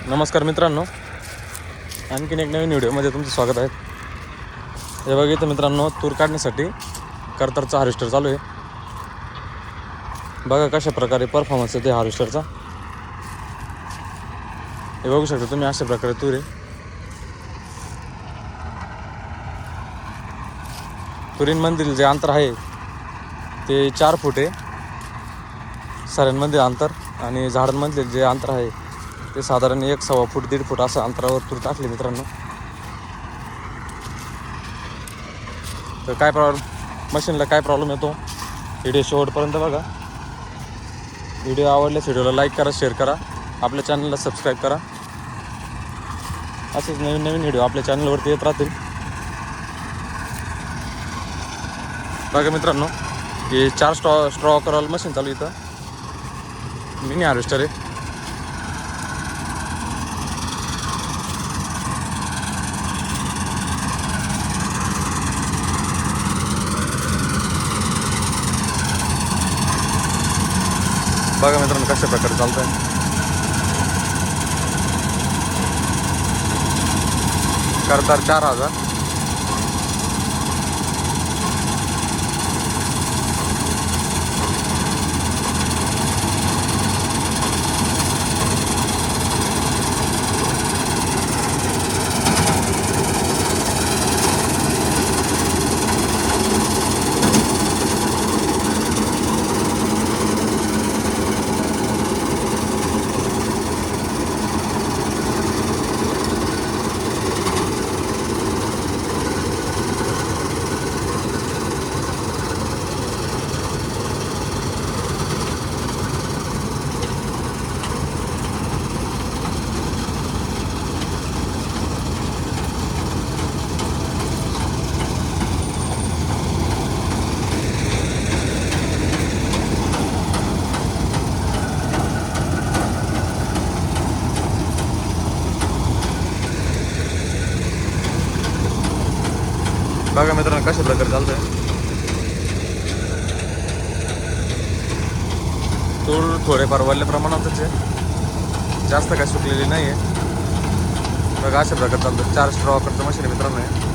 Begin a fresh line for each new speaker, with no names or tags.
नमस्कार मित्रांनो, आणखीन एक नवीन व्हिडिओमध्ये तुमचं स्वागत आहे. हे बघा इथं मित्रांनो, तूर काढण्यासाठी कर्तारचा हार्वेस्टर चालू आहे. बघा कशा प्रकारे परफॉर्मन्स आहे ते हार्वेस्टरचा. हे बघू शकता तुम्ही, अशा प्रकारे तूर आहे. तुरींमधील जे अंतर आहे ते 4 फूट आहे सऱ्यांमधील अंतर, आणि झाडांमधले जे अंतर आहे ते साधारण 1.25 फूट 1.5 फूट असं अंतरावर तूर टाकले मित्रांनो. तर काय मशीनला काय प्रॉब्लेम येतो, व्हिडिओ शेवटपर्यंत बघा. व्हिडिओ आवडल्यास व्हिडिओला लाईक करा, शेअर करा, आपल्या चॅनलला सबस्क्राईब करा. असेच नवीन नवीन व्हिडिओ आपल्या चॅनलवरती येत राहतील. बघा मित्रांनो, हे 4 स्ट्रॉ करल मशीन चालू इथं, मिनी हार्वेस्टर आहे. बघा मित्रांनो कशा प्रकारे चालत आहे. कर्तार 4000. बघा मित्रांनो कशा प्रकारे चालतंय. तूर थोडेफार वल्ल्या प्रमाणातच आहे, जास्त काय सुकलेली नाही आहे. बघा अशा प्रकारे चालतं. 4 स्ट्रॉ करतं मशीन मित्रांनो आहे.